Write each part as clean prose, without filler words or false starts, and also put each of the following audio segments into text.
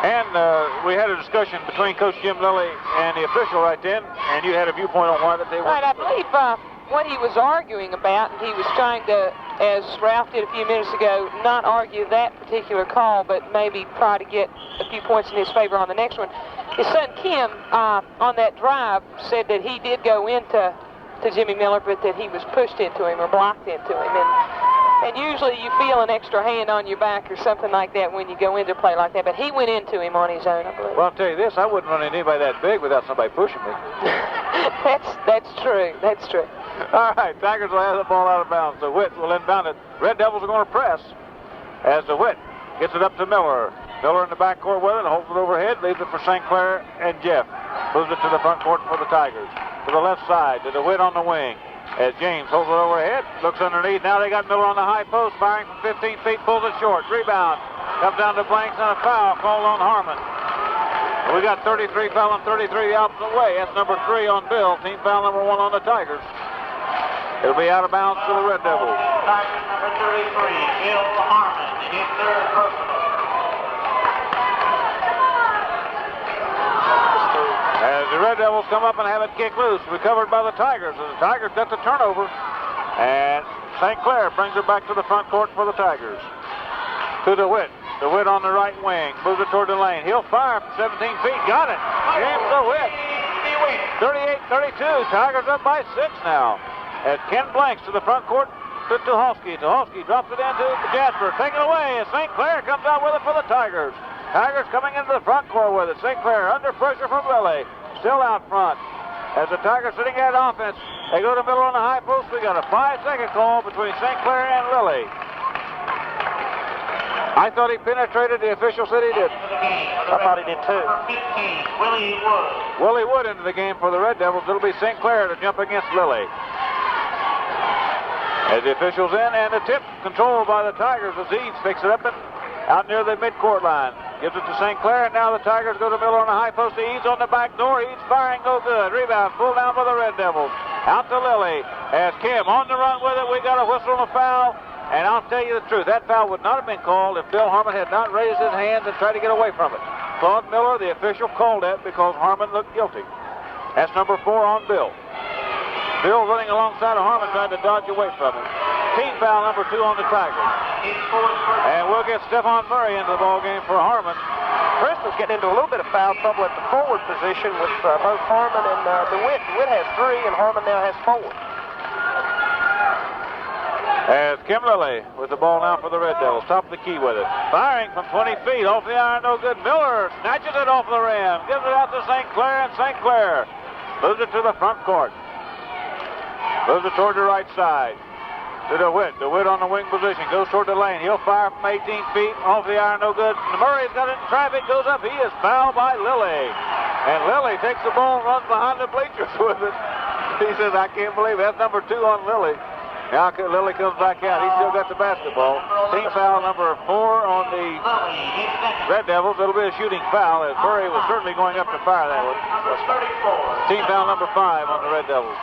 And we had a discussion between Coach Jim Lilly and the official right then, and you had a viewpoint on why that they were. Right, I believe what he was arguing about, and he was trying to, as Ralph did a few minutes ago, not argue that particular call, but maybe try to get a few points in his favor on the next one. His son Kim, on that drive, said that he did go into Jimmy Miller, but that he was pushed into him or blocked into him. And usually you feel an extra hand on your back or something like that when you go into play like that, but he went into him on his own, I believe. Well, I'll tell you this, I wouldn't run into anybody that big without somebody pushing me. That's true. That's true. All right, Tigers will have the ball out of bounds. The Witt will inbound it. Red Devils are going to press as the Witt gets it up to Miller. Miller in the backcourt with it, holds it overhead, leaves it for St. Clair and Jeff. Moves it to the front court for the Tigers. To the left side, to the Witt on the wing. As James holds it overhead, looks underneath. Now they got Miller on the high post, firing from 15 feet, pulls it short. Rebound. Comes down to Blanks and a foul called on Harmon. We got 33 fouling, 33 out the way. That's number 3 on Bill. Team foul number 1 on the Tigers. It'll be out of bounds to the Red Devils. Tigers number 33, Bill Harmon, his third personal. As the Red Devils come up and have it kicked loose, recovered by the Tigers. And the Tigers got the turnover. And St. Clair brings it back to the front court for the Tigers. To the Witt. The Witt on the right wing. Moves it toward the lane. He'll fire from 17 feet. Got it. James the Witt. 38-32. Tigers up by 6 now. As Ken Blanks to the front court to Tuholsky. Tuholsky drops it into Jasper. Taken away as St. Clair comes out with it for the Tigers. Tigers coming into the front court with it. St. Clair under pressure from Lilly. Still out front. As the Tigers sitting at offense, they go to Miller on the high post. We got a 5-second call between St. Clair and Lilly. I thought he penetrated. The official said he did. I thought he did too. Willie Wood. Willie Wood into the game for the Red Devils. It'll be St. Clair to jump against Lilly. As the officials in, and the tip controlled by the Tigers as Eads picks it up and out near the midcourt line. Gives it to St. Clair, and now the Tigers go to Miller on the high post. Eads on the back door. Eads firing, no good. Rebound, pulled down by the Red Devils. Out to Lilly. As Kim on the run with it. We got a whistle and a foul. And I'll tell you the truth, that foul would not have been called if Bill Harmon had not raised his hands and tried to get away from it. Claude Miller, the official, called that because Harmon looked guilty. That's number 4 on Bill. Bill running alongside of Harmon trying to dodge away from him. Team foul number 2 on the Tigers. And we'll get Stephon Murray into the ball game for Harmon. Princeton's getting into a little bit of foul trouble at the forward position with both Harmon and the Witt. Witt has 3 and Harmon now has 4. As Kim Lilly with the ball now for the Red Devils. Top of the key with it. Firing from 20 feet off the iron, no good. Miller snatches it off the rim. Gives it out to St. Clair, and St. Clair moves it to the front court. Moves it toward the right side. To the Witt. The Witt on the wing position. Goes toward the lane. He'll fire from 18 feet. Off the iron, no good. Murray's got it in traffic. Goes up. He is fouled by Lilly. And Lilly takes the ball and runs behind the bleachers with it. He says, I can't believe it. That's number 2 on Lilly. Now Lilly comes back out. He's still got the basketball. Team foul number 4 on the Red Devils. It'll be a shooting foul as Murray was certainly going up to fire that one. Team foul number 5 on the Red Devils.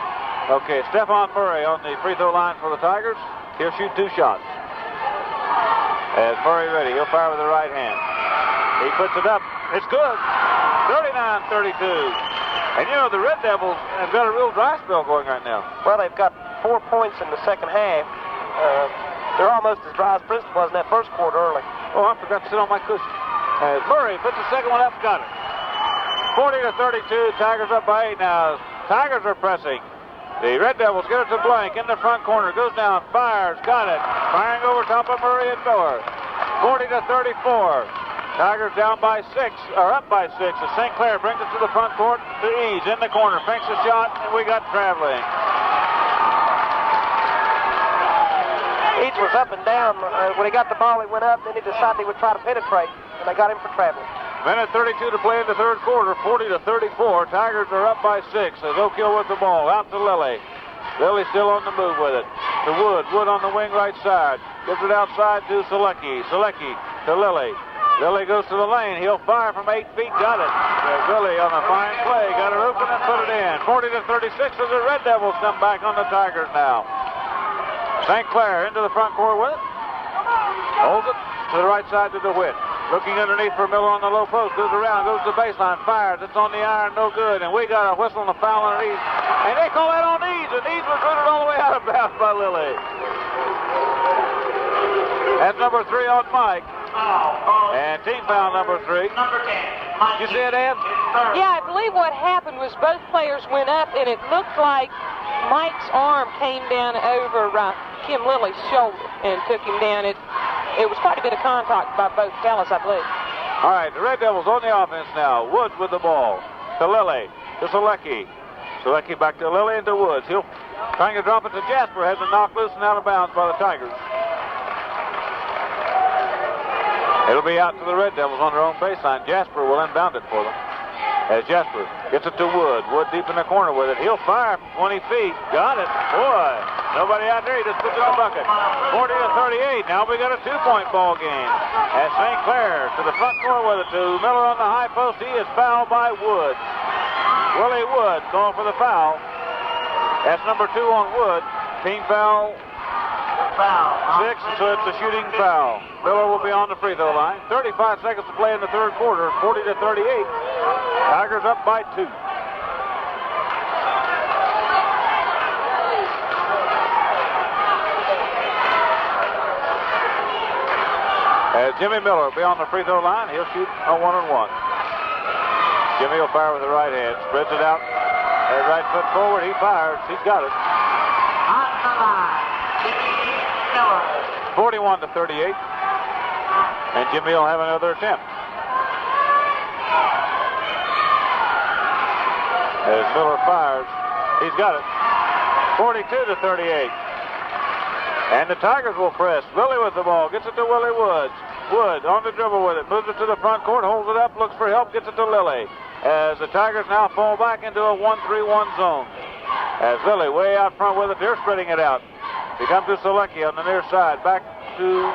Okay, Stephon Murray on the free throw line for the Tigers. He'll shoot 2 shots. As Murray ready, he'll fire with the right hand. He puts it up. It's good. 39-32. And you know, the Red Devils have got a real dry spell going right now. Well, they've got 4 points in the second half. They're almost as dry as Princeton was in that first quarter early. Oh, I forgot to sit on my cushion. As Murray puts the second one up, got it. 40-32, Tigers up by 8 now. Tigers are pressing. The Red Devils get it to Blank in the front corner. Goes down, fires, got it. Firing over top of Murray and Miller. 40-34. Tigers down by 6, or up by 6. As St. Clair brings it to the front court to Eads in the corner. Fakes a shot, and we got traveling. Eads was up and down. When he got the ball, he went up. Then he decided he would try to penetrate, and they got him for traveling. Minute 32 to play in the third quarter, 40-34. Tigers are up by 6 as Oak Hill with the ball. Out to Lilly. Lilly still on the move with it. To Wood. Wood on the wing right side. Gives it outside to Selecki. Selecki to Lilly. Lilly goes to the lane. He'll fire from 8 feet. Got it. Lilly on a fine play. Got it open and put it in. 40-36 as the Red Devils come back on the Tigers now. St. Clair into the front court with it. Holds it to the right side to the Witt. Looking underneath for Miller on the low post. Goes around, goes to the baseline, fires. It's on the iron, no good. And we got a whistle and a foul underneath. And they call that on Eads. And Eads was rooted all the way out of bounds by Lilly. That's number 3 on Mike. And team foul number 3. Number 10. You see it, Ed? Yeah, I believe what happened was both players went up, and it looked like Mike's arm came down over Kim Lilly's shoulder and took him down. It was quite a bit of contact by both fellas, I believe. All right, the Red Devils on the offense now. Woods with the ball. To Lilly. To Selecki. Selecki back to Lilly and to Woods. He'll trying to drop it to Jasper. Has it knocked loose and out of bounds by the Tigers. It'll be out to the Red Devils on their own baseline. Jasper will inbound it for them. As Jasper gets it to Wood. Wood deep in the corner with it. He'll fire from 20 feet. Got it. Boy, nobody out there. He just puts it in the bucket. 40-38. Now we got a 2-point ball game. As St. Clair to the front corner with it to Miller on the high post. He is fouled by Wood. Willie Wood going for the foul. That's number 2 on Wood. Team foul. 6, so it's a shooting foul. Miller will be on the free throw line. 35 seconds to play in the third quarter. 40-38. Tigers up by 2. As Jimmy Miller will be on the free throw line, he'll shoot a 1-on-1. Jimmy will fire with the right hand, spreads it out. That right foot forward, he fires. He's got it. On the line, Jimmy Miller. 41-38. And Jimmy will have another attempt. As Miller fires, he's got it. 42-38. And the Tigers will press. Lilly with the ball, gets it to Willie Woods. Wood on the dribble with it, moves it to the front court, holds it up, looks for help, gets it to Lilly. As the Tigers now fall back into a 1-3-1 zone. As Lilly way out front with it, they're spreading it out. He comes to Selecki on the near side, back to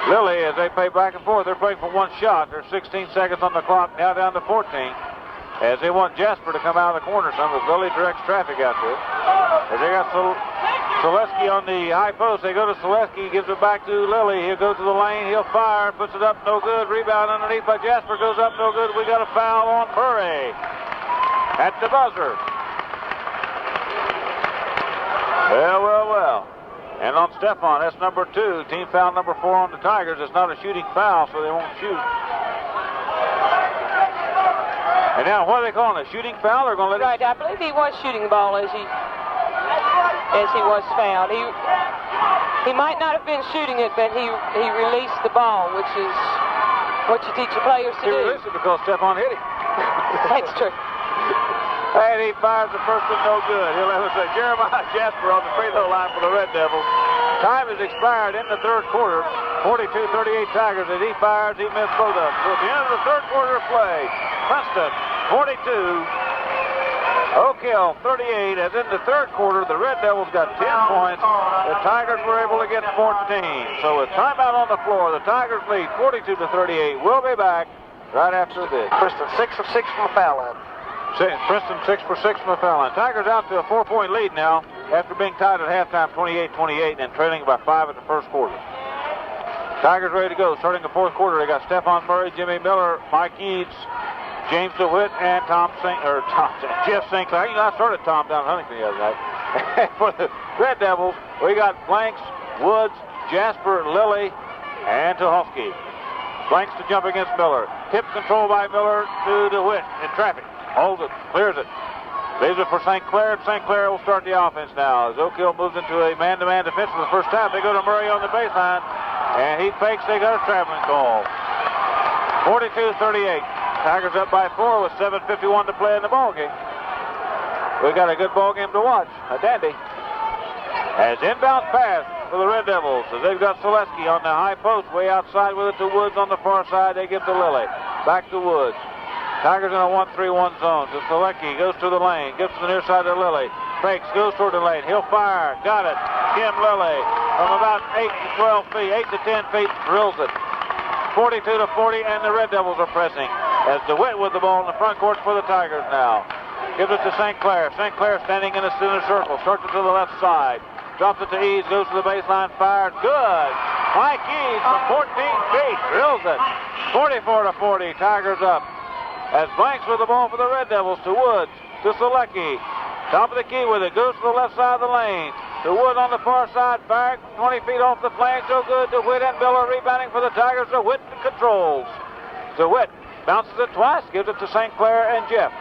Lilly as they play back and forth. They're playing for one shot. There's 16 seconds on the clock, now down to 14. As they want Jasper to come out of the corner some, as Lilly directs traffic out there. As they got Selesky on the high post, they go to Selesky, gives it back to Lilly. He'll go to the lane, he'll fire, puts it up, no good. Rebound underneath by Jasper, goes up, no good. We got a foul on Murray at the buzzer. Well. And on Stefan, that's number 2. Team foul number 4 on the Tigers. It's not a shooting foul, so they won't shoot. And now, what are they calling it? Shooting foul? They're going to let Right, I believe he was shooting the ball as he was fouled. He might not have been shooting it, but he released the ball, which is what you teach your players to do. He released it because Stefan hit him. That's true. And he fires the first one, no good. He'll have to say Jeremiah Jasper on the free throw line for the Red Devils. Time has expired in the third quarter. 42-38 Tigers. As he fires, he missed both of them. So at the end of the third quarter of play, Princeton 42, Oak Hill 38. As in the third quarter, the Red Devils got 10 points. The Tigers were able to get 14. So with timeout on the floor, the Tigers lead 42-38. We'll be back right after this. Princeton 6 of 6 from the foul line. Princeton 6 for 6 from the foul line. Tigers out to a 4-point lead now after being tied at halftime 28-28 and trailing by 5 in the first quarter. Tigers ready to go. Starting the fourth quarter, they got Stephon Murray, Jimmy Miller, Mike Eads, James DeWitt, and Jeff Sinclair. You know, I started Tom down in Huntington the other night. For the Red Devils, we got Blanks, Woods, Jasper, Lilly, and Tuhovsky. Blanks to jump against Miller. Tip control by Miller to DeWitt in traffic. Holds it, clears it. Leaves it for St. Clair. St. Clair will start the offense now. As Oak Hill moves into a man-to-man defense for the first time, they go to Murray on the baseline, and he fakes. They got a traveling call. 42-38. Tigers up by 4 with 7:51 to play in the ballgame. We got a good ballgame to watch. A dandy. As inbound pass for the Red Devils, as they've got Selesky on the high post, way outside with it to Woods on the far side. They give to Lilly. Back to Woods. Tigers in a 1-3-1 zone. So Selecki goes to the lane, gives to the near side of Lilly. Fakes, goes toward the lane. He'll fire. Got it. Kim Lilly from about 8 to 12 feet, 8 to 10 feet, drills it. 42-40, and the Red Devils are pressing. As DeWitt with the ball in the front court for the Tigers now. Gives it to St. Clair. St. Clair standing in the center circle. Starts it to the left side. Drops it to Eads, goes to the baseline, fires. Good. Mike Eads from 14 feet. drills it. 44-40, Tigers up. As Blanks with the ball for the Red Devils to Woods, to Selecki. Top of the key with it, goes to the left side of the lane. To Wood on the far side, firing from 20 feet off the flank, so good to Witt and Miller, rebounding for the Tigers. To Witt controls. To Witt, bounces it twice, gives it to St. Clair and Jeff.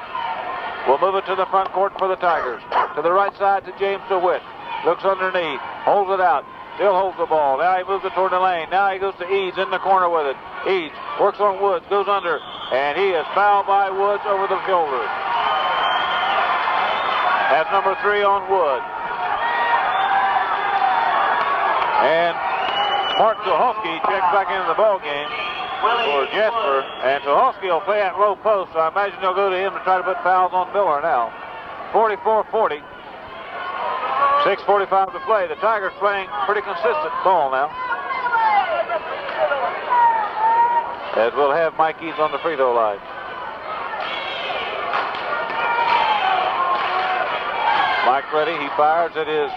We'll move it to the front court for the Tigers. To the right side to James DeWitt. Looks underneath, holds it out, still holds the ball. Now he moves it toward the lane. Now he goes to Eads in the corner with it. Eads works on Woods, goes under, and he is fouled by Woods over the shoulder. That's number 3 on Wood. And Mark Tuholsky checks back into the ball game for Jesper, and Tuholsky will play at low post, so I imagine they'll go to him to try to put fouls on Miller now. 44-40. 6:45 to play. The Tigers playing pretty consistent ball now. As we'll have Mike Eads on the free throw line. Mike ready, he fires, it is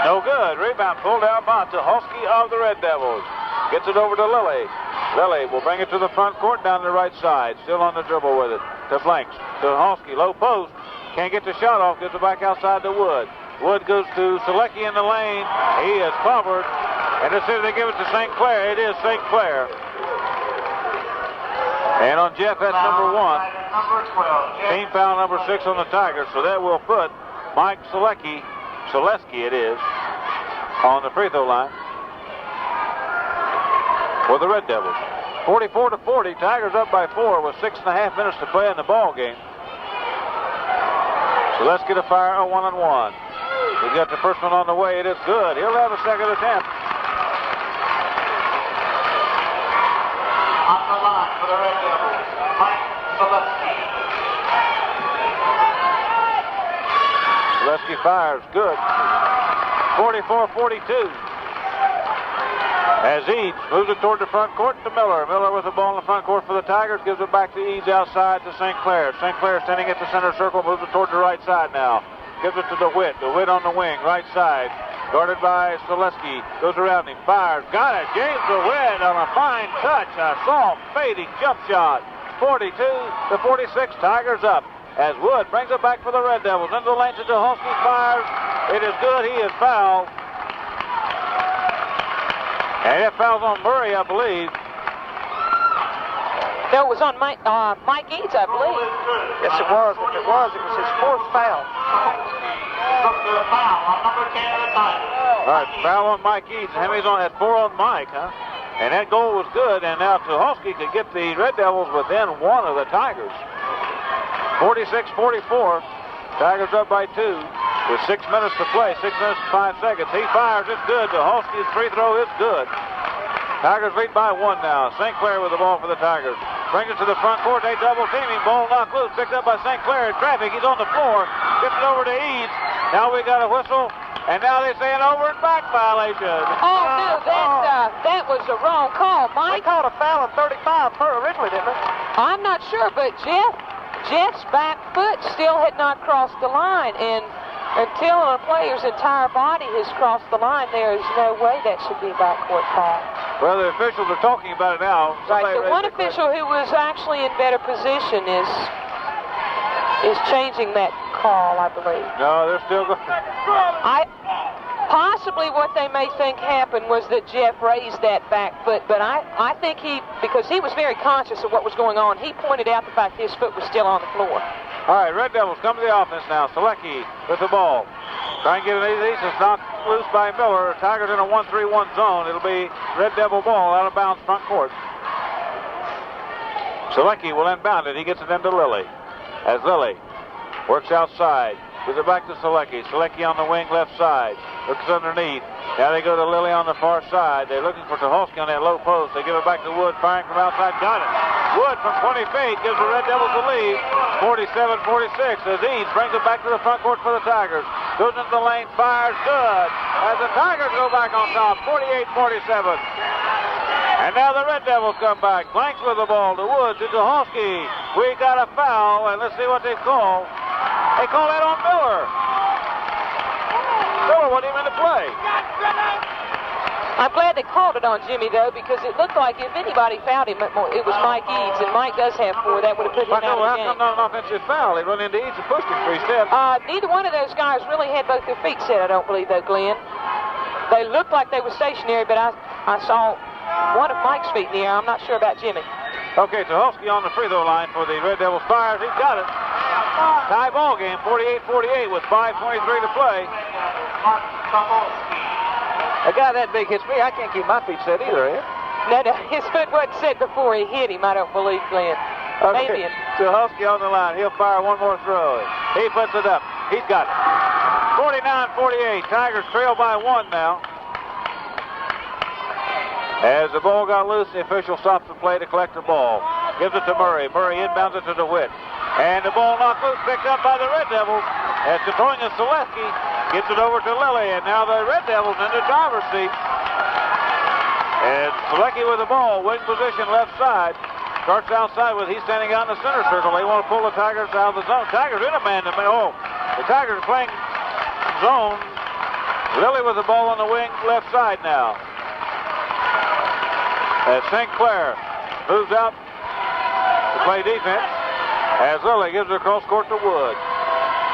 no good. Rebound pulled down by Tuholsky of the Red Devils. Gets it over to Lilly. Lilly will bring it to the front court down the right side. Still on the dribble with it. To Blanks. Tuholsky, low post. Can't get the shot off. Gets it back outside to Wood. Wood goes to Selecki in the lane. He is covered. And as soon as they give it to St. Clair, it is St. Clair. And on Jeff, that's number 1. Team foul number 6 on the Tigers. So that will put Mike Selecki it is, on the free throw line for the Red Devils. 44-40, Tigers up by 4 with 6.5 minutes to play in the ball game. So let's get a fire, a 1-on-1. He's got the first one on the way. It is good. He'll have a second attempt. On the line for the Red Devils, Mike Selecki. Selecki fires. Good. 44-42. As Eads moves it toward the front court to Miller. Miller with the ball in the front court for the Tigers. Gives it back to Eads outside to St. Clair. St. Clair standing at the center circle. Moves it toward the right side now. Gives it to DeWitt. DeWitt on the wing, right side. Guarded by Selecki. Goes around him. Fires. Got it. James DeWitt on a fine touch. A soft, fading jump shot. 42-46. Tigers up. As Wood brings it back for the Red Devils. Into the lane to Tuholsky. Fires. It is good. He is fouled. And it fouls on Murray, I believe. No, it was on Mike Eads, I believe. Yes, it was. If it was his 4th foul. All right, foul on Mike Eads. Hemmy's on at 4 on Mike, huh? And that goal was good, and now Tuholsky could get the Red Devils within 1 of the Tigers. 46-44. Tigers up by 2 with 6 minutes to play. 6 minutes and 5 seconds. He fires. It's good. Tuholsky's free throw is good. Tigers lead by 1 now. St. Clair with the ball for the Tigers. Brings it to the front court. They double team him. Ball knocked loose. Picked up by St. Clair in traffic. He's on the floor. Gets it over to Eads. Now we got a whistle. And now they say an over and back violation. Oh, no, that was a wrong call, Mike. They called a foul on 35 originally, didn't they? I'm not sure, but Jeff's back foot still had not crossed the line, and until a player's entire body has crossed the line, there is no way that should be a backcourt call. Well, the officials are talking about it now. Right, the one official who was actually in better position is changing that call, I believe. No, they're still going. Possibly what they may think happened was that Jeff raised that back foot, but I think because he was very conscious of what was going on, he pointed out the fact his foot was still on the floor. All right, Red Devils come to the offense now. Selecki with the ball. Try and get an easy. It's knocked loose by Miller. Tigers in a 1-3-1 zone. It'll be Red Devil ball out of bounds front court. Selecki will inbound it. He gets it into Lilly. As Lilly works outside. Gives it back to Selecki. Selecki on the wing left side. Looks underneath. Now they go to Lilly on the far side. They're looking for Tuholsky on that low post. They give it back to Wood, firing from outside. Got it. Wood from 20 feet gives the Red Devils the lead. 47-46 as Eads brings it back to the front court for the Tigers. Goes into the lane, fires, good. As the Tigers go back on top, 48-47. And now the Red Devils come back. Blanks with the ball to Wood, to Tuholsky. We got a foul, and let's see what they call. They call that on Miller. Miller wasn't even in the play. I'm glad they called it on Jimmy, though, because it looked like if anybody fouled him, it was Mike Eads, and Mike does have 4. That would have put him out of the game. How come not an offensive foul? He run into Eads and pushed him 3 steps. Neither one of those guys really had both their feet set, I don't believe, though, Glenn. They looked like they were stationary, but I saw one of Mike's feet in the air. I'm not sure about Jimmy. Okay, Tucholsky on the free throw line for the Red Devils. Fires. He's got it. Tie ball game, 48-48 with 5:23 to play. A guy that big hits me, I can't keep my feet set either, eh? No, his foot wasn't set before he hit him, I don't believe, Glenn. Okay, Maybe. Tucholsky on the line. He'll fire one more throw. He puts it up. He's got it. 49-48. Tigers trail by 1 now. As the ball got loose, the official stops the play to collect the ball. Gives it to Murray. Murray inbounds it to DeWitt. And the ball knocked loose, picked up by the Red Devils. As throwing is Selesky. Gets it over to Lilly, and now the Red Devils in the driver's seat. And Selesky with the ball, wing position left side. Starts outside with he's standing out in the center circle. They want to pull the Tigers out of the zone. Tigers in a man-to-man. Oh, the Tigers are playing zone. Lilly with the ball on the wing left side now. As St. Clair moves out to play defense. As Lilly gives it across court to Wood.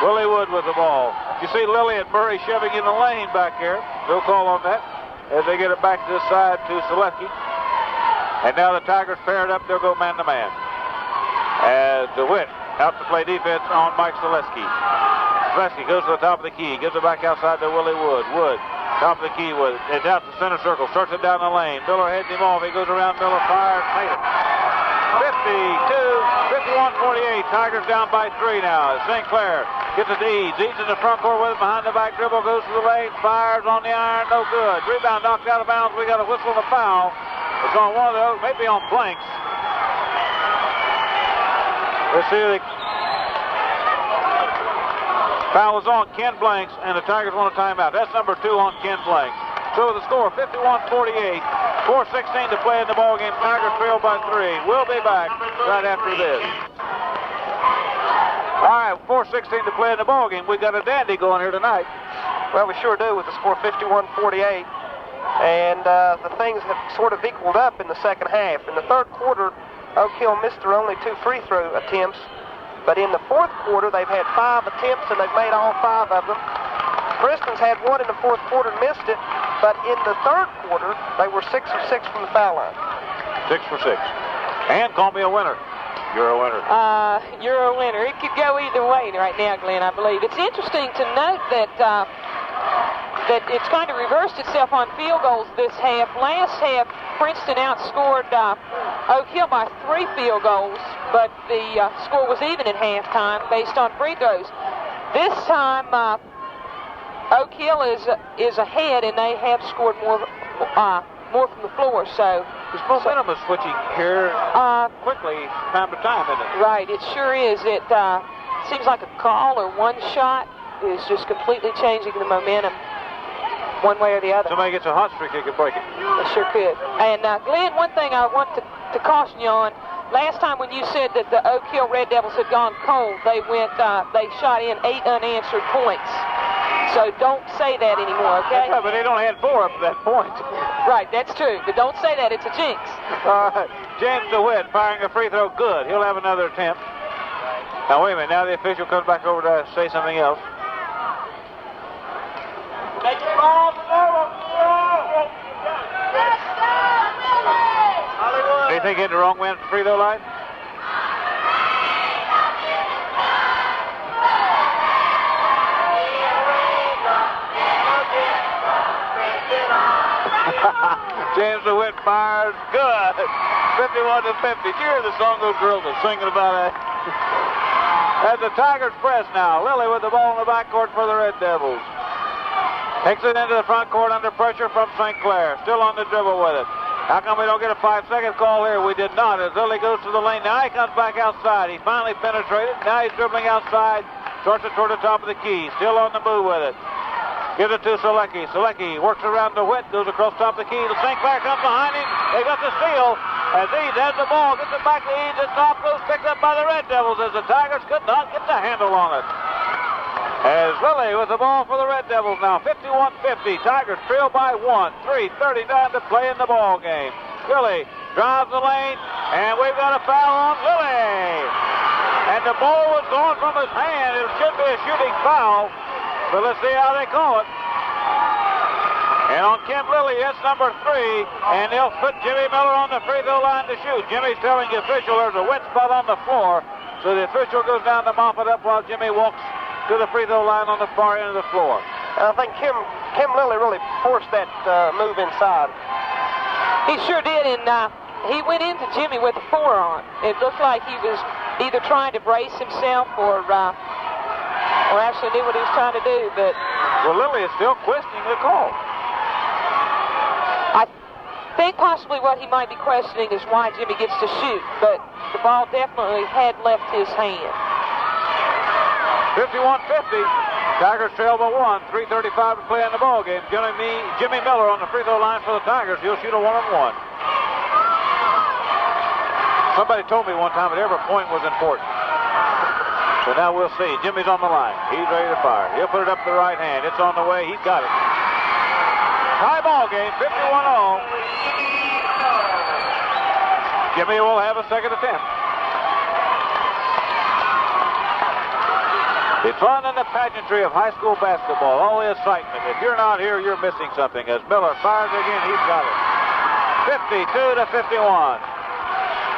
Willie Wood with the ball. You see Lilly and Murray shoving in the lane back here. No call on that as they get it back to this side to Selesky. And now the Tigers pair it up. They'll go man-to-man. As DeWitt out to play defense on Mike Selesky. Selesky goes to the top of the key. Gives it back outside to Willie Wood. Wood, top of the key with it. It's out to center circle. Starts it down the lane. Miller heads him off. He goes around Miller. Fires. Made it. 51-48. Tigers down by 3 now. St. Clair gets it to Eads. Eads in the front court with it. Behind the back dribble. Goes to the lane. Fires on the iron. No good. Rebound knocked out of bounds. We got a whistle and a foul. It's on one of those. Maybe on Blanks. Let's see. The foul is on Ken Blanks, and the Tigers want a timeout. That's number 2 on Ken Blanks. So the score, 51-48. 4:16 to play in the ballgame. Tigers trail by 3. We'll be back right after this. All right, 4:16 to play in the ballgame. We got a dandy going here tonight. Well, we sure do with the score 51-48. And the things have sort of equaled up in the second half. In the third quarter, Oak Hill missed their only 2 free throw attempts. But in the fourth quarter, they've had 5 attempts, and they've made all 5 of them. Princeton's had 1 in the fourth quarter and missed it. But in the third quarter, they were 6 of 6 from the foul line. 6 for 6. And call me a winner. You're a winner. You're a winner. It could go either way right now, Glenn, I believe. It's interesting to note that that it's kind of reversed itself on field goals this half. Last half, Princeton outscored Oak Hill by 3 field goals, but the score was even at halftime based on free throws. This time, Oak Hill is ahead, and they have scored more from the floor. So this momentum is switching here quickly time to time, isn't it? Right, it sure is. It seems like a call or one shot is just completely changing the momentum one way or the other. Somebody gets a hot streak, they could break it. They sure could. And Glenn, one thing I want to caution you on. Last time when you said that the Oak Hill Red Devils had gone cold, they shot in 8 unanswered points. So don't say that anymore, okay? Yeah, but they only had 4 up to that point. Right, that's true. But don't say that. It's a jinx. All right. James DeWitt firing a free throw. Good. He'll have another attempt. Now, wait a minute. Now the official comes back over to say something else. Take the ball. Do you think he hit the wrong man at the free throw line? James DeWitt fires. Good. 51-50. You hear the song those girls are singing about that. As the Tigers press now. Lilly with the ball in the backcourt for the Red Devils. Takes it into the front court under pressure from St. Clair. Still on the dribble with it. How come we don't get a 5-second call here? We did not. As Lilly goes to the lane. Now he comes back outside. He finally penetrated. Now he's dribbling outside. Starts it toward the top of the key. Still on the move with it. Gives it to Selesky. Selesky works around DeWitt. Goes across top of the key. St. Clair comes behind him. They got the steal. As Eads has the ball. Gets it back to Eads. It's off. Goes picked up by the Red Devils as the Tigers could not get the handle on it. As Lilly with the ball for the Red Devils now. 51-50. Tigers trail by 1. 3:39 to play in the ball game. Lilly drives the lane, and we've got a foul on Lilly. And the ball was gone from his hand. It should be a shooting foul, but let's see how they call it. And on Kim Lilly, it's number 3, and they'll put Jimmy Miller on the free throw line to shoot. Jimmy's telling the official there's a wet spot on the floor, so the official goes down to mop it up while Jimmy walks to the free throw line on the far end of the floor. And I think Kim Lilly really forced that move inside. He sure did, and he went into Jimmy with a forearm. It looked like he was either trying to brace himself or actually knew what he was trying to do, but... Well, Lilly is still questioning the call. I think possibly what he might be questioning is why Jimmy gets to shoot, but the ball definitely had left his hand. 51-50. Tigers trail by 1. 3:35 to play in the ball game. Jimmy Miller on the free throw line for the Tigers. He'll shoot a 1-on-1. Somebody told me one time that every point was important. So now we'll see. Jimmy's on the line. He's ready to fire. He'll put it up the right hand. It's on the way. He's got it. Tie ball game, 51-all. Jimmy will have a second attempt. The fun and the pageantry of high school basketball, all the excitement. If you're not here, you're missing something. As Miller fires again, he's got it. 52-51.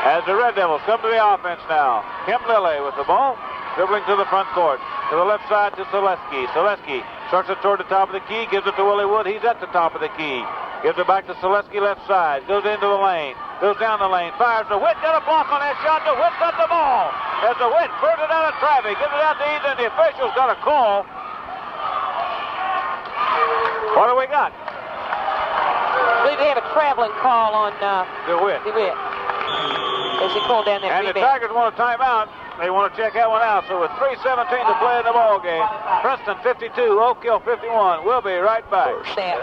As the Red Devils come to the offense now. Kim Lilly with the ball, dribbling to the front court. To the left side to Selesky. Selesky starts it toward the top of the key, gives it to Willie Wood. He's at the top of the key. Gives it back to Selesky left side. Goes into the lane. Goes down the lane. Fires to Witt. Got a block on that shot. The Witt got the ball. As the Witt burns it out of traffic. Gives it out to Ethan. The officials got a call. What do we got? I believe they have a traveling call on The Witt. As he pulled down that And rebound. the Tigers want a timeout. They want to check that one out. So with 3:17 to play in the ball game, Princeton 52, Oak Hill 51. We'll be right back.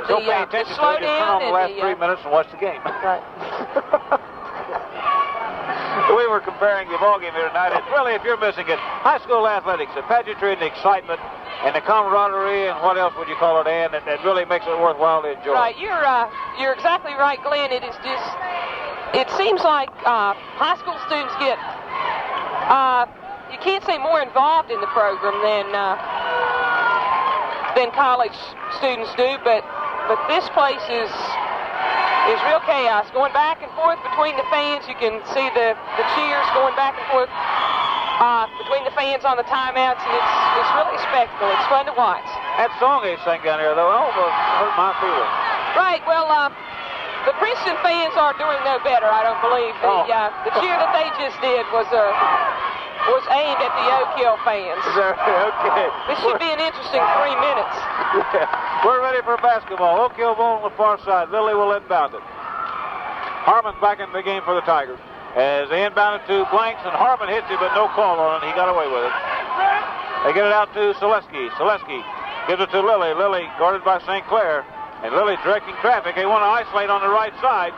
Don't pay attention to it. Just turn on the last 3 minutes and watch the game. Right. We were comparing the ball game here tonight. And really, if you're missing it, high school athletics, the pageantry and the excitement and the camaraderie and what else would you call it, Ann, that really makes it worthwhile to enjoy. Right. You're exactly right, Glenn. It is just... It seems like high school students get, you can't say more involved in the program than college students do, but this place is real chaos. Going back and forth between the fans, you can see the cheers going back and forth between the fans on the timeouts, and it's really a spectacle. It's fun to watch. That song they sang down there, though, almost hurt my feelings. Right, well, the Princeton fans are doing no better, I don't believe. The cheer that they just did was aimed at the Oak Hill fans. Okay. This should be an interesting 3 minutes. Yeah. We're ready for basketball. Oak Hill ball on the far side. Lilly will inbound it. Harmon's back in the game for the Tigers. As they inbound it to Blanks, and Harmon hits it, but no call on it. He got away with it. They get it out to Selesky. Selesky gives it to Lilly. Lilly guarded by St. Clair. And Lilly directing traffic. They want to isolate on the right side.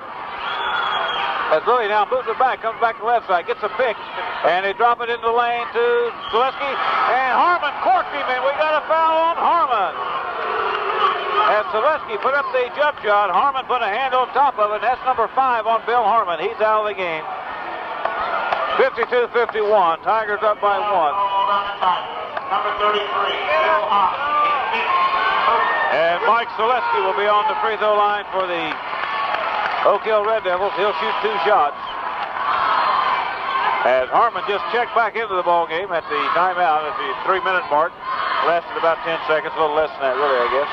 As Lilly now moves it back, comes back to the left side, gets a pick, and they drop it into the lane to Selesky. And Harmon corked him, and we got a foul on Harmon. As Selesky put up the jump shot, Harmon put a hand on top of it. That's number 5 on Bill Harmon. He's out of the game. 52-51. Tigers up by 1. Number 33, Bill Harmon. And Mike Selesky will be on the free throw line for the Oak Hill Red Devils. He'll shoot 2 shots. As Harmon just checked back into the ball game at the timeout at the 3-minute mark. Lasted about 10 seconds, a little less than that really, I guess.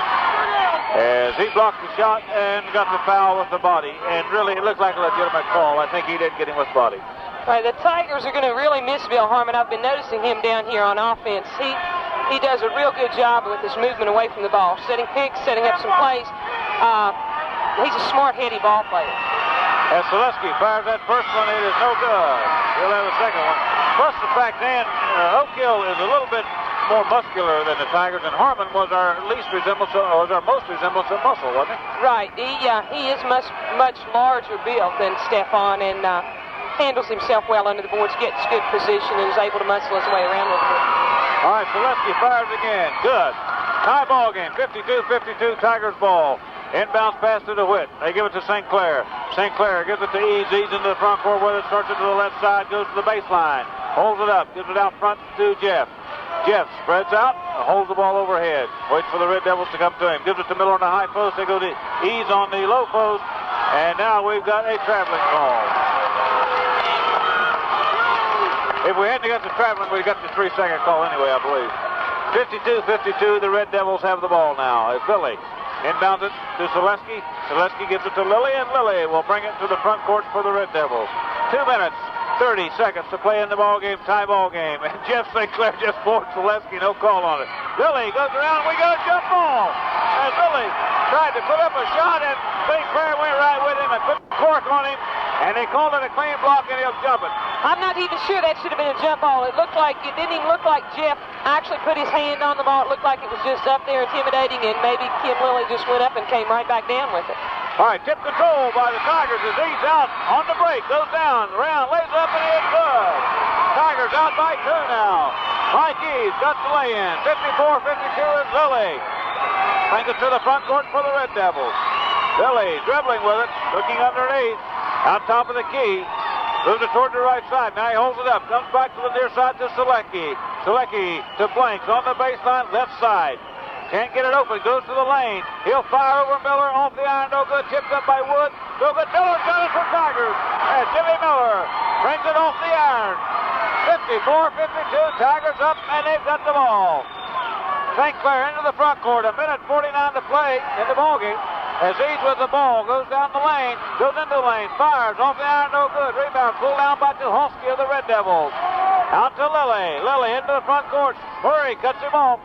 As he blocked the shot and got the foul with the body. And really, it looked like a legitimate call. I think he did get him with body. Right, the Tigers are going to really miss Bill Harmon. I've been noticing him down here on offense. He does a real good job with his movement away from the ball, setting picks, setting up some plays. He's a smart, heady ball player. As Selesky fires that first one, it is no good. He'll have a second one. Plus the fact, Dan, Oak Hill is a little bit more muscular than the Tigers, and Harmon was our most resemblance of muscle, wasn't he? Right. He is much larger built than Stefan, and handles himself well under the boards, gets good position, and is able to muscle his way around a little bit. All right, Selesky fires again. Good. Tie ball game. 52-52, Tigers ball. Inbounds pass to DeWitt. They give it to St. Clair. St. Clair gives it to Eads. Eads into the front court with it. Starts it to the left side. Goes to the baseline. Holds it up. Gives it out front to Jeff. Jeff spreads out. Holds the ball overhead. Waits for the Red Devils to come to him. Gives it to Miller on the high post. They go to Eads on the low post. And now we've got a traveling call. If we hadn't got the traveling, we'd got the 3-second call anyway, I believe. 52-52, the Red Devils have the ball now. It's Billy. Inbounds it to Selesky. Selesky gives it to Lilly, and Lilly will bring it to the front court for the Red Devils. 2 minutes, 30 seconds to play in the ball game, tie ball game. And Jeff St. Clair just floored Selesky, no call on it. Lilly goes around, we got a jump ball. And Lilly tried to put up a shot, and St. Clair went right with him and put the cork on him. And they called it a clean block, and he'll jump it. I'm not even sure that should have been a jump ball. It didn't even look like Jeff actually put his hand on the ball. It looked like it was just up there intimidating, and maybe Kim Lilly just went up and came right back down with it. All right, tip control by the Tigers as he's out on the break. Goes down, around, lays up, and it's good. Tigers out by 2 now. Mike Eads got the lay-in. 54-52 is Lilly. Brings it to the front court for the Red Devils. Lilly dribbling with it, looking underneath. Out top of the key. Moves it toward the right side. Now he holds it up. Comes back to the near side to Selecki. Selecki to Blanks on the baseline, left side. Can't get it open. Goes to the lane. He'll fire over Miller. Off the iron. No good. Tipped up by Wood. No good. Miller's got it for Tigers. And Jimmy Miller brings it off the iron. 54-52. Tigers up, and they've got the ball. St. Clair into the front court. 1:49 to play in the ballgame. As Eads with the ball, goes down the lane, goes into the lane, fires, off the iron, no good. Rebound, pulled down by Tuholsky of the Red Devils. Out to Lilly. Lilly into the front court. Murray cuts him off.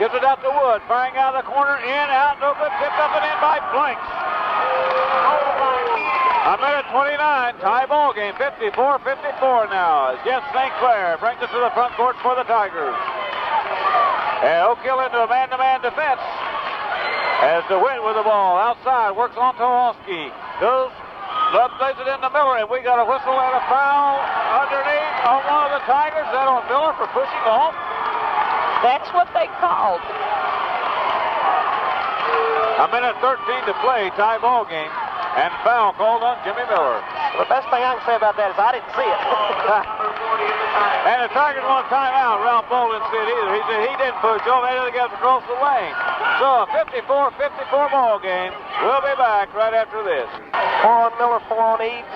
Gives it out to Wood, firing out of the corner, in, out, no good. Tipped up and in by Blanks. 1:29, tie ball game, 54-54 now. As Jeff St. Clair brings it to the front court for the Tigers. And Oak Hill into a man-to-man defense. As DeWitt with the ball outside, works on Tuholsky. Goes, plays it into Miller, and we got a whistle and a foul underneath on one of the Tigers. Is that on Miller for pushing off? That's what they called. 1:13 to play, tie ball game, and foul called on Jimmy Miller. Well, the best thing I can say about that is I didn't see it. And the Tigers want a timeout. Ralph Bull didn't see it either. He said he didn't push off. They didn't get across the lane. So a 54-54 ball game. We'll be back right after this. 4 on Miller, 4 on Eads.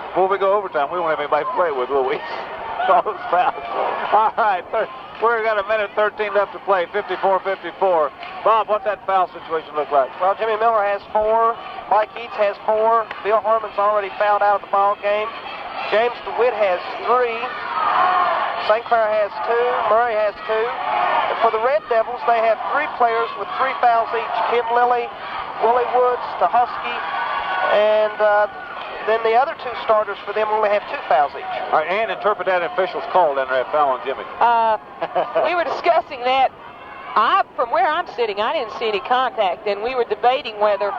Before we go overtime, we won't have anybody to play with, will we? All those fouls. All right, we've got 1:13 left to play. 54-54. Bob, what's that foul situation look like? Well, Jimmy Miller has 4. Mike Eads has 4. Bill Harmon's already fouled out of the ball game. James DeWitt has 3. St. Clair has 2. Murray has 2. And for the Red Devils, they have 3 players with 3 fouls each. Kim Lilly, Willie Woods, Tuholsky, and then the other 2 starters for them only have 2 fouls each. All right, and interpret that official's call down there, foul on Jimmy. We were discussing that. From where I'm sitting, I didn't see any contact, and we were debating whether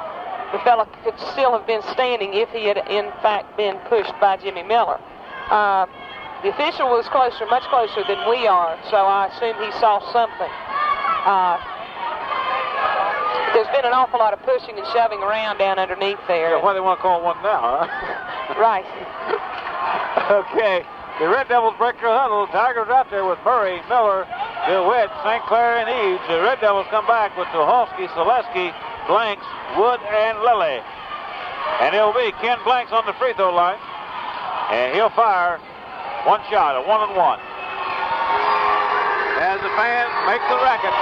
the fella could still have been standing if he had, in fact, been pushed by Jimmy Miller. The official was closer, much closer than we are, so I assume he saw something. There's been an awful lot of pushing and shoving around down underneath there. Yeah, why they want to call one now, huh? Right. Okay. The Red Devils break their huddle. Tigers out there with Murray, Miller, DeWitt, St. Clair, and Eads. The Red Devils come back with Tuholsky, Selesky, Blanks, Wood, and Lilly. And it'll be Ken Blanks on the free throw line. And he'll fire one shot, a 1-and-1. As the fans make the racket.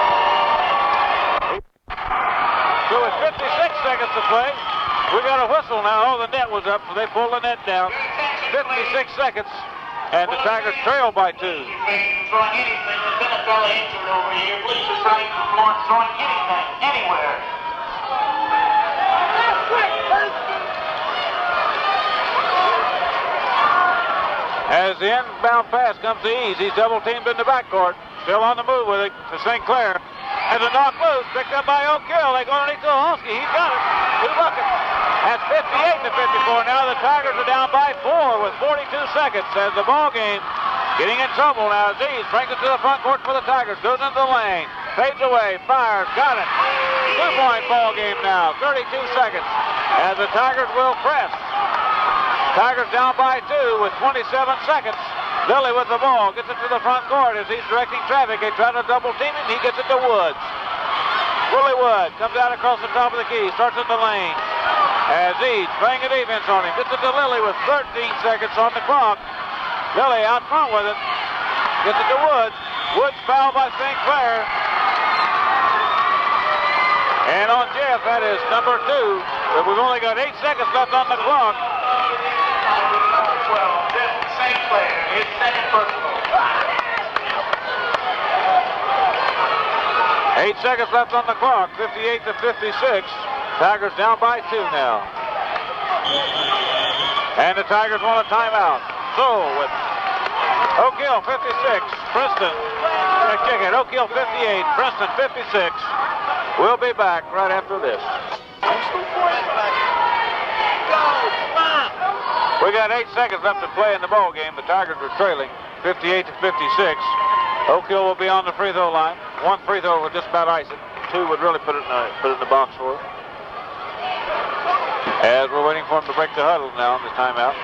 So with 56 seconds to play, we got a whistle now. Oh, the net was up, so they pulled the net down. 56 seconds, and the Tigers trail by 2. Throwing anything. There's been a fella injured over here. Please refrain from throwing anything, anywhere. As the inbound pass comes to Eads, he's double-teamed in the backcourt. Still on the move with it to St. Clair. Has a knock loose, picked up by Oak Hill. They go underneath Tuholsky. He's got it. 2 buckets. That's 58-54. Now the Tigers are down by 4 with 42 seconds as the ball game Getting in trouble now. Aziz brings it to the front court for the Tigers. Goes into the lane. Fades away. Fires. Got it. 2-point ball game now. 32 seconds. As the Tigers will press. Tigers down by 2 with 27 seconds. Lilly with the ball. Gets it to the front court as he's directing traffic. They try to double team him. He gets it to Woods. Willie Wood comes out across the top of the key. Starts in the lane. Aziz playing a defense on him. Gets it to Lilly with 13 seconds on the clock. Lilly out front with it. Gets it to Woods. Woods fouled by St. Clair. And on Jeff, that is number 2. But we've only got 8 seconds left on the clock. Number 12, Jeff St. Clair, his second personal. 8 seconds left on the clock. 58-56. Tigers down by 2 now. And the Tigers want a timeout. So with Oak Hill 56, Princeton, kick it. Oak Hill 58, Princeton 56. We'll be back right after this. We got 8 seconds left to play in the ball game. The Tigers are trailing 58-56. Oak Hill will be on the free throw line. 1 free throw would just about ice it. 2 would really put it in the box for it. As we're waiting for him to break the huddle now in the timeout.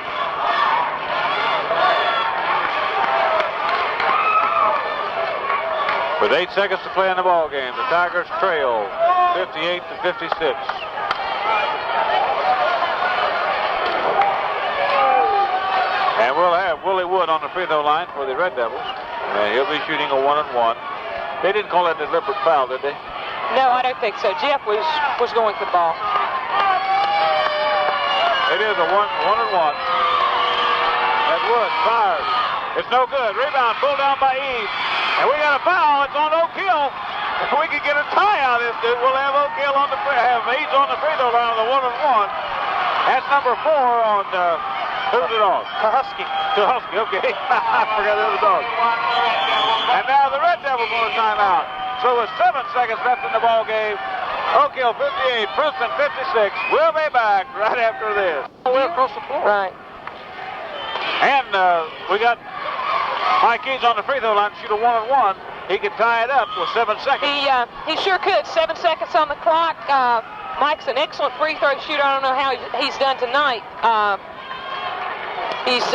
With 8 seconds to play in the ball game, the Tigers trail 58-56. And we'll have Willie Wood on the free throw line for the Red Devils. And he'll be shooting a 1-and-1. They didn't call that a deliberate foul, did they? No, I don't think so. Jeff was going for the ball. It is a 1-and-1. That Wood fires. It's no good. Rebound pulled down by Eads. And we got a foul. It's on Oak Hill. If we could get a tie out of this dude, we'll have Oak Hill have Eads on the free throw line with a 1-and-1. That's number 4 on who's it on? Husky. Okay. I forgot the other dog. And now the Red Devils want a timeout. So with 7 seconds left in the ball game, Oak Hill 58, Princeton 56. We'll be back right after this. We're across the floor. Right. And we got Mike Eads on the free throw line to shoot a 1-and-1. He could tie it up with 7 seconds. He sure could. 7 seconds on the clock. Mike's an excellent free throw shooter. I don't know how he's done tonight. He's 2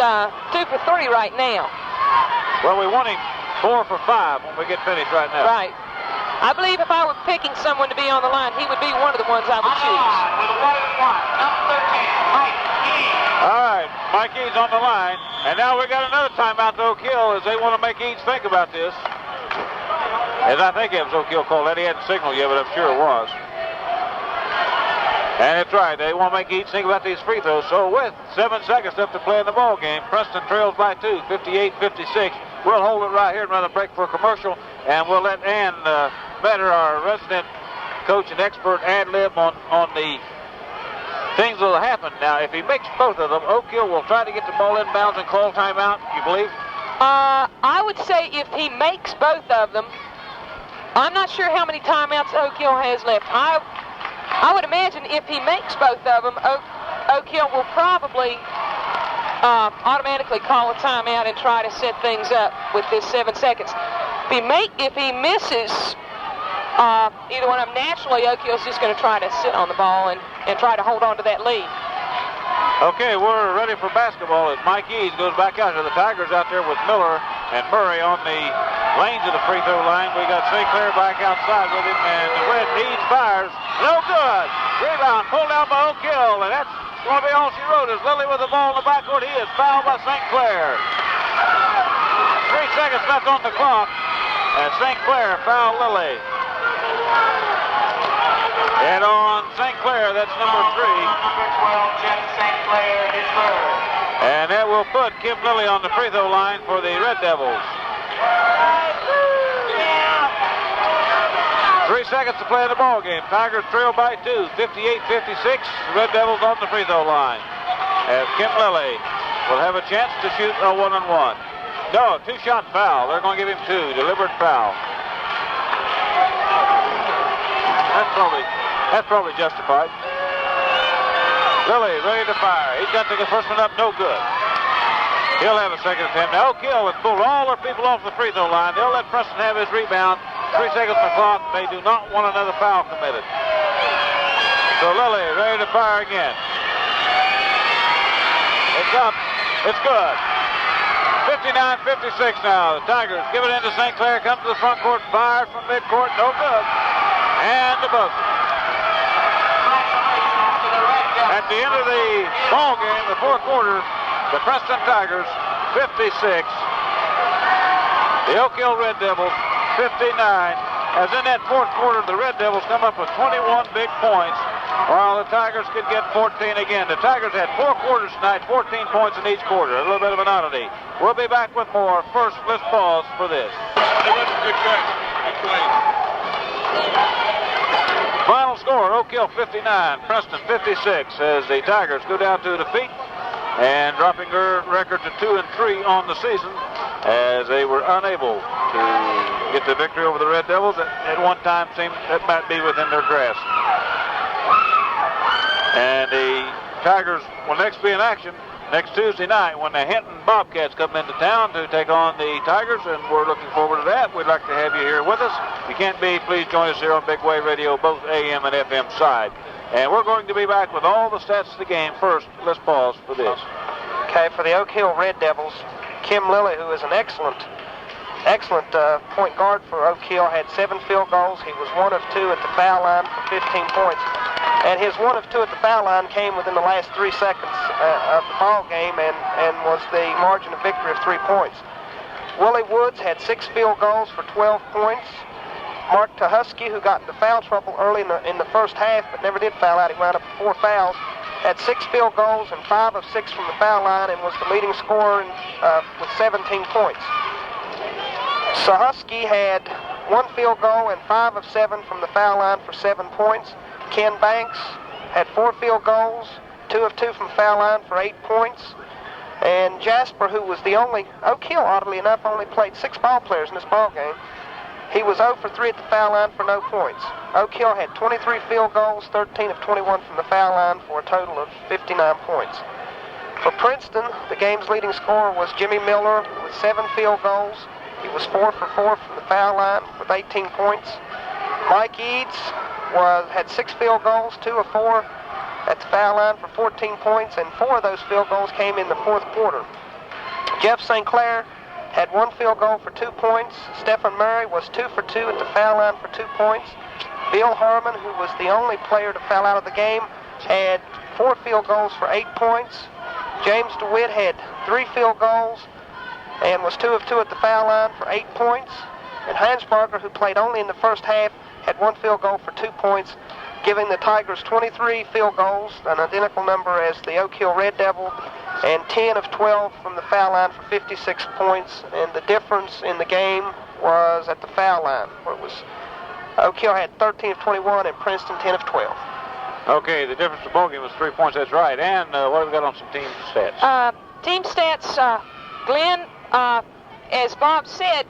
for 3 right now. Well, we want him 4 for 5 when we get finished right now. Right. I believe if I were picking someone to be on the line, he would be one of the ones I would choose. With a 1-and-1, number 13, Mike Eads. All right, Mike Eads on the line. And now we got another timeout to Oak Hill as they want to make Eads think about this. As I think it was Oak Hill called that. He hadn't signaled yet, but I'm sure it was. And it's right. They want to make Eads think about these free throws. So with 7 seconds left to play in the ball game, Princeton trails by 2, 58-56. We'll hold it right here and run a break for a commercial. And we'll let Ann Metter, our resident coach and expert, ad-lib on the things that will happen. Now, if he makes both of them, Oak Hill will try to get the ball inbounds and call timeout, you believe? I would say if he makes both of them, I'm not sure how many timeouts Oak Hill has left. I would imagine if he makes both of them, Oak Hill will probably automatically call a timeout and try to set things up with this 7 seconds. If he misses either one of them, naturally Oak Hill's just going to try to sit on the ball and try to hold on to that lead. Okay, we're ready for basketball as Mike Eads goes back out to the Tigers out there with Miller and Murray on the lanes of the free throw line. We got St. Clair back outside with him, and the Red Eads fires. No good. Rebound pulled down by Oak Hill, and that's going to be all she wrote as Lilly with the ball in the backcourt. He is fouled by St. Clair. 3 seconds left on the clock, and St. Clair fouled Lilly. And on St. Clair, that's number 3. Number 12, Jeff St. Clair, his third. And that will put Kim Lilly on the free throw line for the Red Devils. 3 seconds to play in the ball game. Tigers trail by 2, 58-56. Red Devils on the free throw line. As Kim Lilly will have a chance to shoot a 1-and-1. No, 2-shot foul. They're going to give him 2. Deliberate foul. That's probably justified. Lilly ready to fire. He's got to get the first one up. No good. He'll have a second attempt. Now Oak Hill has pulled all their people off the free throw line. They'll let Preston have his rebound. 3 seconds on the clock. They do not want another foul committed. So Lilly ready to fire again. It's up. It's good. 59-56 now. The Tigers give it into St. Clair. Comes to the front court. Fire from midcourt. No good. And the buzzer. At the end of the ball game, the fourth quarter, the Preston Tigers 56. The Oak Hill Red Devils 59. As in that fourth quarter, the Red Devils come up with 21 big points, while the Tigers could get 14 again. The Tigers had 4 quarters tonight, 14 points in each quarter. A little bit of an oddity. We'll be back with more. First, let's pause for this. Good catch. Good play. Final score, Oak Hill 59, Preston 56, as the Tigers go down to defeat and dropping their record to 2-3 on the season, as they were unable to get the victory over the Red Devils. At one time seemed that might be within their grasp. And the Tigers will next be in action next Tuesday night when the Hinton Bobcats come into town to take on the Tigers, and we're looking forward to that. We'd like to have you here with us. If you can't be, please join us here on Big WAEY Radio, both AM and FM side. And we're going to be back with all the stats of the game. First, let's pause for this. Okay, for the Oak Hill Red Devils, Kim Lilly, who is an excellent point guard for Oak Hill, had 7 field goals. He was 1 of 2 at the foul line for 15 points. And his 1 of 2 at the foul line came within the last 3 seconds of the ball game and was the margin of victory of 3 points. Willie Woods had 6 field goals for 12 points. Mark Tuhusky, who got into foul trouble early in the first half but never did foul out, he wound up with 4 fouls, had 6 field goals and 5 of 6 from the foul line and was the leading scorer with 17 points. Sahusky had 1 field goal and 5 of 7 from the foul line for 7 points. Ken Banks had 4 field goals, 2 of 2 from foul line for 8 points. And Jasper, who was the only, Oak Hill, oddly enough, only played 6 ball players in this ball game. He was 0 for 3 at the foul line for no points. Oak Hill had 23 field goals, 13 of 21 from the foul line for a total of 59 points. For Princeton, the game's leading scorer was Jimmy Miller with 7 field goals. He was 4 for 4 from the foul line with 18 points. Mike Eads had 6 field goals, 2 of 4 at the foul line for 14 points, and 4 of those field goals came in the fourth quarter. Jeff St. Clair had 1 field goal for 2 points. Stephen Murray was 2 for 2 at the foul line for 2 points. Bill Harmon, who was the only player to foul out of the game, had 4 field goals for 8 points. James DeWitt had 3 field goals and was 2 of 2 at the foul line for 8 points. And Heinz Barker, who played only in the first half, had 1 field goal for 2 points, giving the Tigers 23 field goals, an identical number as the Oak Hill Red Devil, and 10 of 12 from the foul line for 56 points. And the difference in the game was at the foul line, where it was Oak Hill had 13 of 21 and Princeton 10 of 12. Okay, the difference in the ball game was 3 points. That's right. And what have we got on some team stats? Team stats, Glenn, as Bob said,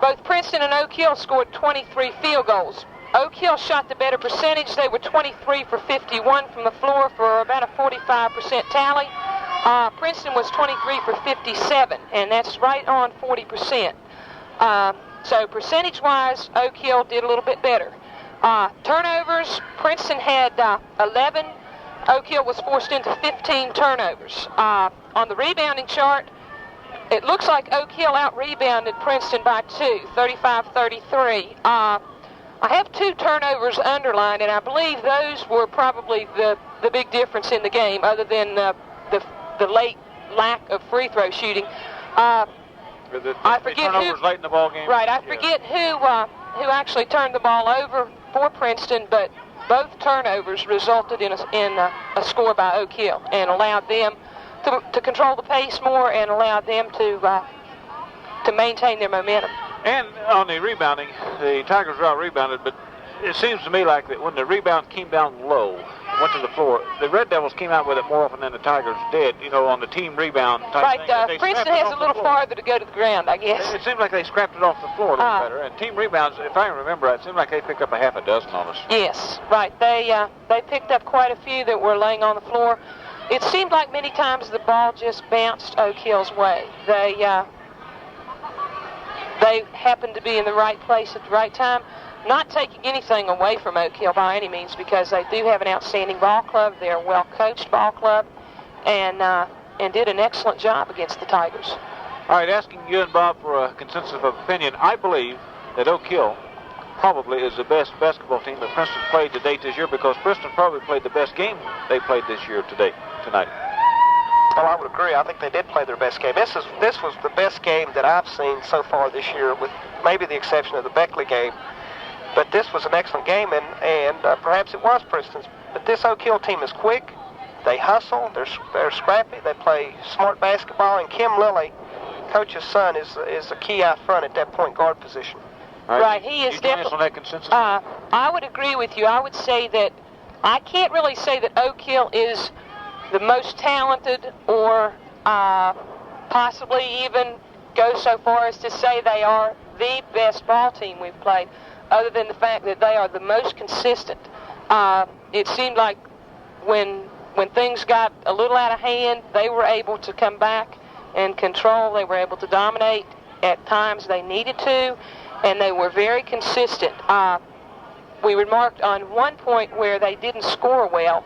both Princeton and Oak Hill scored 23 field goals. Oak Hill shot the better percentage. They were 23 for 51 from the floor for about a 45% tally. Princeton was 23 for 57, and that's right on 40%. So percentage-wise, Oak Hill did a little bit better. Turnovers, Princeton had 11. Oak Hill was forced into 15 turnovers. On the rebounding chart, it looks like Oak Hill out-rebounded Princeton by 2, 35-33. I have 2 turnovers underlined, and I believe those were probably the big difference in the game, other than the late lack of free throw shooting. I forget turnovers late in the ball game. Right, I forget who actually turned the ball over for Princeton, but both turnovers resulted in a score by Oak Hill and allowed them to control the pace more and allowed them to maintain their momentum. And on the rebounding, the Tigers were out-rebounded, but it seems to me like that when the rebound came down low, went to the floor, the Red Devils came out with it more often than the Tigers did, on the team rebound type thing. Right, Princeton has a little farther to go to the ground, I guess. It seemed like they scrapped it off the floor a little better. And team rebounds, if I remember, it seemed like they picked up a half a dozen on us. Yes, right. They picked up quite a few that were laying on the floor. it seemed like many times the ball just bounced Oak Hill's way. They happened to be in the right place at the right time. Not taking anything away from Oak Hill by any means, because they do have an outstanding ball club. They're a well-coached ball club, and did an excellent job against the Tigers. All right, asking you and Bob for a consensus of opinion, I believe that Oak Hill probably is the best basketball team that Princeton played to date this year, because Princeton probably played the best game they played this year tonight. Well, I would agree. I think they did play their best game. This was the best game that I've seen so far this year, with maybe the exception of the Beckley game. But this was an excellent game, and perhaps it was Princeton's. But this Oak Hill team is quick. They hustle. They're scrappy. They play smart basketball. And Kim Lilly, coach's son, is a key out front at that point guard position. All right, he is definitely on that consensus. I would agree with you. I would say that I can't really say that Oak Hill is the most talented, or possibly even go so far as to say they are the best ball team we've played, other than the fact that they are the most consistent. It seemed like when things got a little out of hand, they were able to come back and control. They were able to dominate at times they needed to, and they were very consistent. We remarked on one point where they didn't score well,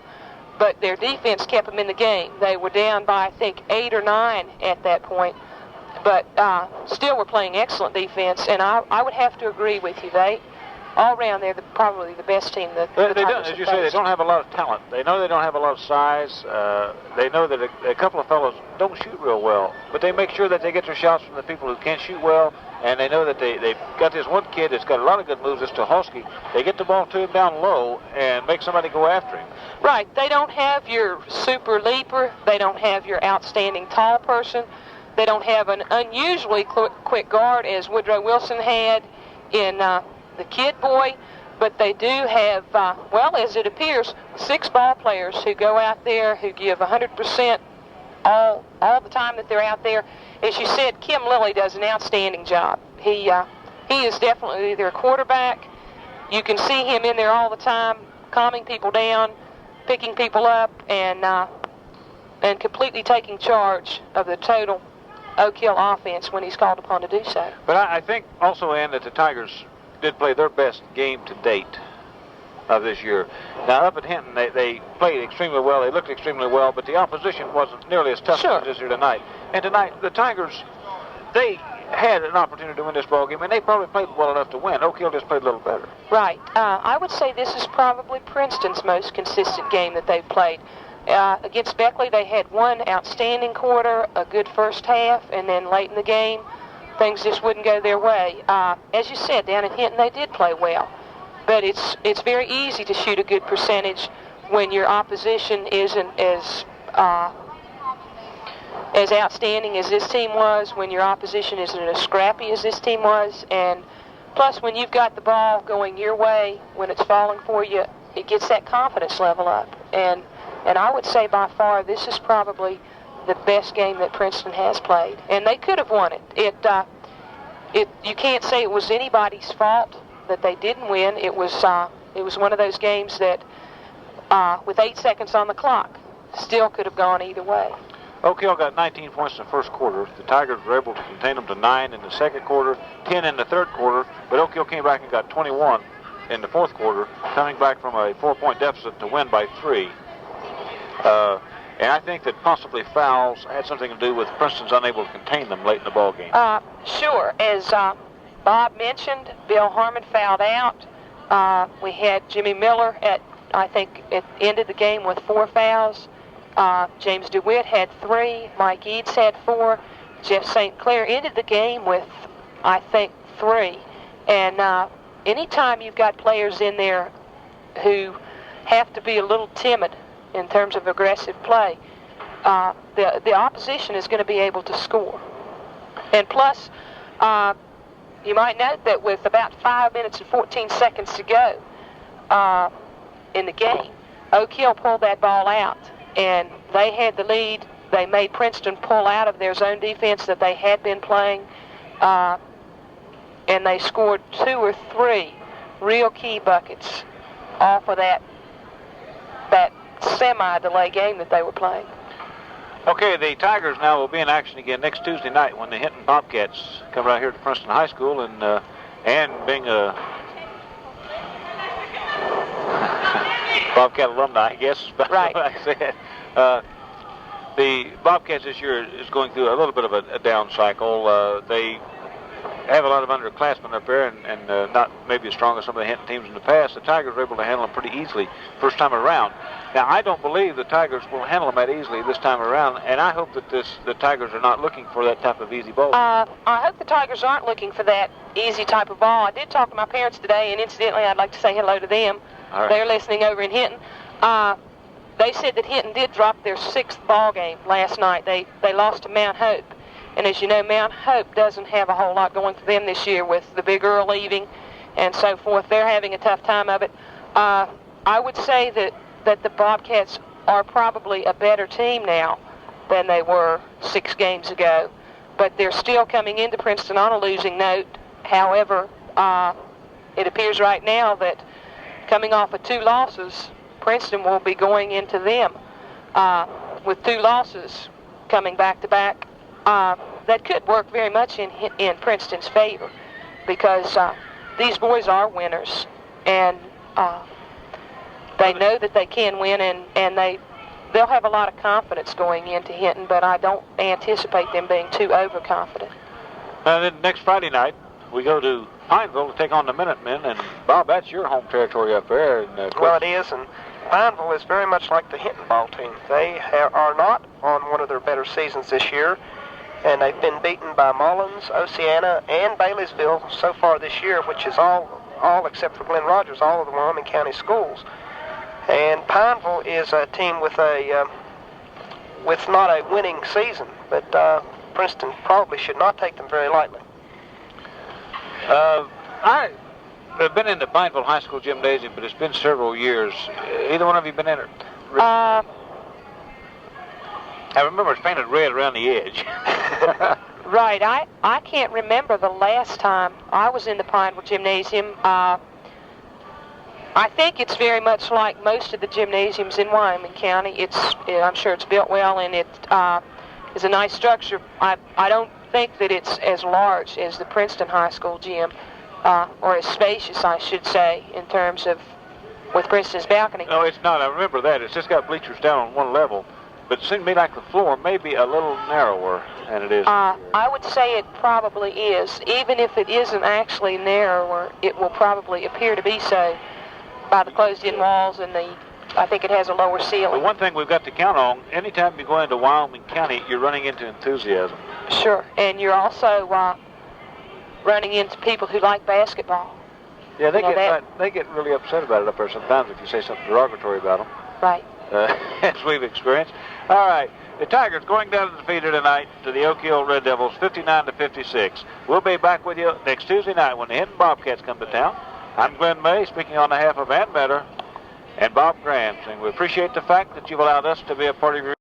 but their defense kept them in the game. They were down by, I think, 8 or 9 at that point, but still were playing excellent defense, and I would have to agree with you. They, all around, they're probably the best team that they don't, as you say, they don't have a lot of talent. They know they don't have a lot of size. They know that a couple of fellows don't shoot real well, but they make sure that they get their shots from the people who can shoot well, and they know that they've got this one kid that's got a lot of good moves, this Tuholsky. They get the ball to him down low and make somebody go after him. Right. They don't have your super leaper. They don't have your outstanding tall person. They don't have an unusually quick guard as Woodrow Wilson had in the Kid Boy, but they do have, well, as it appears, 6 ball players who go out there, who give 100% all the time that they're out there. As you said, Kim Lilly does an outstanding job. He is definitely their quarterback. You can see him in there all the time, calming people down, picking people up, and completely taking charge of the total Oak Hill offense when he's called upon to do so. But I think also, Ann, that the Tigers did play their best game to date of this year. Now, up at Hinton, they played extremely well. They looked extremely well, but the opposition wasn't nearly as tough as this year tonight. And tonight, the Tigers, they had an opportunity to win this ball game, and they probably played well enough to win. Oak Hill just played a little better. Right. I would say this is probably Princeton's most consistent game that they've played. Against Beckley, they had one outstanding quarter, a good first half, and then late in the game, things just wouldn't go their way. As you said, down at Hinton, they did play well. But it's very easy to shoot a good percentage when your opposition isn't as outstanding as this team was, when your opposition isn't as scrappy as this team was, and plus when you've got the ball going your way, when it's falling for you, it gets that confidence level up. And I would say by far this is probably the best game that Princeton has played, and they could have won it. You can't say it was anybody's fault that they didn't win. It was one of those games that, with 8 seconds on the clock, still could have gone either way. Oak Hill got 19 points in the first quarter. The Tigers were able to contain them to 9 in the second quarter, 10 in the third quarter, but Oak Hill came back and got 21 in the fourth quarter, coming back from a 4-point deficit to win by 3. And I think that possibly fouls had something to do with Princeton's unable to contain them late in the ball game. Sure. As Bob mentioned, Bill Harmon fouled out. We had Jimmy Miller I think it ended the game with 4 fouls. James DeWitt had 3. Mike Eads had 4. Jeff St. Clair ended the game with, I think, 3. And anytime you've got players in there who have to be a little timid in terms of aggressive play, the opposition is going to be able to score. And plus, you might note that with about 5 minutes and 14 seconds to go in the game, Oak Hill pulled that ball out, and they had the lead. They made Princeton pull out of their zone defense that they had been playing, and they scored 2 or 3 real key buckets off of that semi-delay game that they were playing. Okay, the Tigers now will be in action again next Tuesday night when the Hinton Bobcats come out here to Princeton High School, and being a Bobcat alumni, I guess, is about Right. what I said. The Bobcats this year is going through a little bit of a down cycle. They have a lot of underclassmen up there, and not maybe as strong as some of the Hinton teams in the past. The Tigers were able to handle them pretty easily first time around. Now, I don't believe the Tigers will handle them that easily this time around, and I hope that the Tigers are not looking for that type of easy ball. I hope the Tigers aren't looking for that easy type of ball. I did talk to my parents today, and incidentally, I'd like to say hello to them. All right. They're listening over in Hinton. They said that Hinton did drop their 6th ball game last night. They lost to Mount Hope. And as you know, Mount Hope doesn't have a whole lot going for them this year with the Big Earl leaving and so forth. They're having a tough time of it. I would say that the Bobcats are probably a better team now than they were 6 games ago. But they're still coming into Princeton on a losing note. However, it appears right now that coming off of 2 losses, Princeton will be going into them with 2 losses coming back-to-back. That could work very much in Princeton's favor, because these boys are winners, and they know that they can win, and they'll have a lot of confidence going into Hinton, but I don't anticipate them being too overconfident. Then next Friday night, we go to Pineville to take on the Minutemen, and Bob, that's your home territory up there. And, Well, it is, and Pineville is very much like the Hinton ball team. They are not on one of their better seasons this year, and they've been beaten by Mullins, Oceana, and Baileysville so far this year, which is all except for Glenn Rogers, all of the Wyoming County schools. And Pineville is a team with not a winning season, but Princeton probably should not take them very lightly. I've been in the Pineville High School gymnasium, but it's been several years. Either one of you been in it? I remember it's painted red around the edge. Right. I can't remember the last time I was in the Pineville Gymnasium. I think it's very much like most of the gymnasiums in Wyoming County. I'm sure it's built well, and it is a nice structure. I don't think that it's as large as the Princeton High School gym, or as spacious, I should say, in terms of with Princeton's balcony. No, it's not. I remember that. It's just got bleachers down on one level. But it seemed to me like the floor may be a little narrower than it is. I would say it probably is. Even if it isn't actually narrower, it will probably appear to be so by the closed-in walls, and I think it has a lower ceiling. But one thing we've got to count on, anytime you go into Wyoming County, you're running into enthusiasm. Sure, and you're also running into people who like basketball. Yeah, they get really upset about it up there sometimes if you say something derogatory about them. Right. As we've experienced. All right, the Tigers going down to the feeder tonight to the Oak Hill Red Devils, 59-56. We'll be back with you next Tuesday night when the Hinton Bobcats come to town. I'm Glenn May, speaking on behalf of Ann Metter and Bob Graham, saying we appreciate the fact that you've allowed us to be a part of your